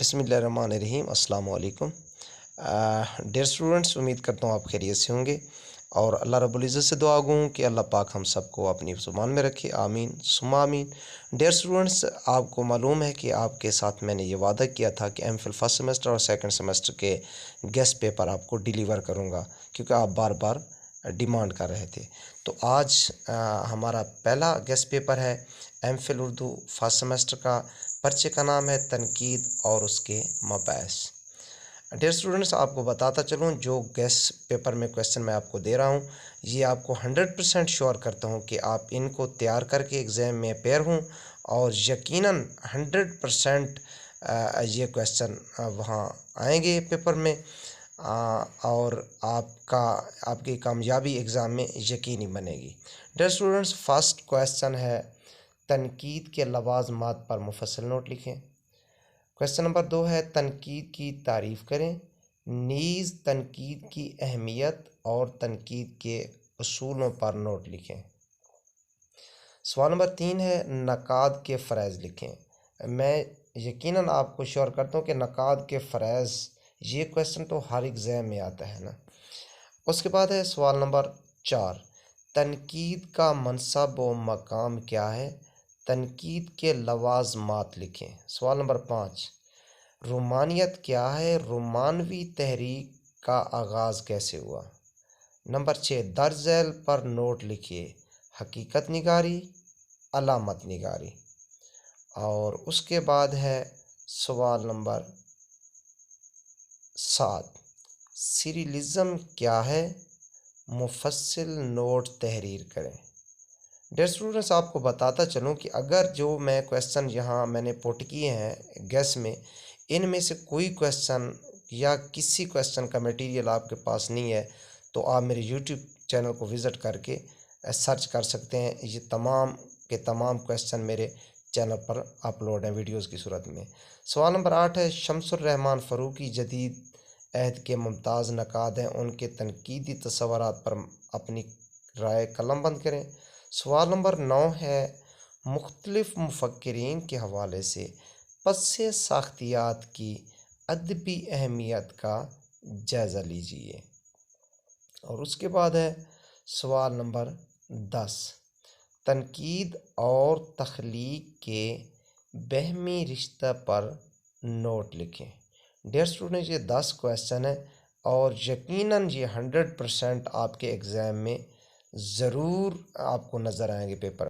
बिस्मिल्लाहिर्रहमानिर्रहीम अस्सलाम वालेकुम। डियर स्टूडेंट्स, उम्मीद करता हूँ आप खैरियत से होंगे और अल्लाह रब्बुल इज़्ज़त से दुआ गो हूँ कि अल्लाह पाक हम सबको अपनी ज़ुबान में रखे। आमीन सुम्मा आमीन। डियर स्टूडेंट्स, आपको मालूम है कि आपके साथ मैंने ये वादा किया था कि एमफिल फर्स्ट सेमेस्टर और सेकंड सेमेस्टर के गेस्ट पेपर आपको डिलीवर करूँगा, क्योंकि आप बार बार डिमांड कर रहे थे। तो आज हमारा पहला गेस्ट पेपर है एमफिल उर्दू फर्स्ट सेमेस्टर का। पर्चे का नाम है तनकीद और उसके मबाहिस। डियर स्टूडेंट्स, आपको बताता चलूँ, जो गेस्ट पेपर में क्वेश्चन मैं आपको दे रहा हूँ, ये आपको 100% श्योर करता हूँ कि आप इनको तैयार करके एग्ज़ाम में अपेयर हों और यकीनन 100% ये क्वेश्चन वहाँ आएंगे पेपर में, और आपकी कामयाबी एग्ज़ाम में यकीनी बनेगी। डियर स्टूडेंट्स, फर्स्ट क्वेश्चन है तनकीद के लवाज़मात पर मुफस्सल नोट लिखें। क्वेश्चन नंबर 2 है तनकीद की तारीफ़ करें। नीज़ तनकीद की अहमियत और तनकीद के उसूलों पर नोट लिखें। सवाल नंबर 3 है नकाद के फ़रज़ लिखें। मैं यकीनन आपको श्योर करता हूँ कि नकाद के फ़रज़, ये क्वेश्चन तो हर एग्ज़ाम में आता है ना। उसके बाद है सवाल नंबर 4, तनकीद का मनसब व मकाम क्या है। तनकीद के लवाज़मात लिखें। सवाल नंबर 5, रोमानियत क्या है। रोमानवी तहरीक का आगाज़ कैसे हुआ। नंबर 6, दर्ज झैल पर नोट लिखिए। हकीकत निगारी, अलामत निगारी। और उसके बाद है सवाल नंबर 7, सीरियलिज़म क्या है। मुफस्सिल नोट तहरीर करें। डियर स्टूडेंट्स, आपको बताता चलूँ कि अगर जो मैं क्वेश्चन यहाँ मैंने पुट किए हैं गेस में, इनमें से कोई क्वेश्चन या किसी क्वेश्चन का मटेरियल आपके पास नहीं है, तो आप मेरे यूट्यूब चैनल को विज़िट करके सर्च कर सकते हैं। ये तमाम के तमाम क्वेश्चन मेरे चैनल पर अपलोड हैं वीडियोज़ की सूरत में। सवाल नंबर 8 है शम्सुर रहमान फ़ारूकी जदीद अहद के मुमताज़ नकाद हैं, उनके तनकीदी तसव्वुरात पर अपनी राय कलमबंद करें। सवाल नंबर 9 है मुख्तलिफ़ मुफ़क्किरीन के हवाले से पस्से साख्तियात की अदबी अहमियत का जायज़ा लीजिए। और उसके बाद है सवाल नंबर 10, तनकीद और तख्लीक के बहमी रिश्ते पर नोट लिखें। डियर स्टूडेंट, ये 10 क्वेश्चन है और यकीनन ये 100% आपके एग्ज़ाम में ज़रूर आपको नज़र आएंगे पेपर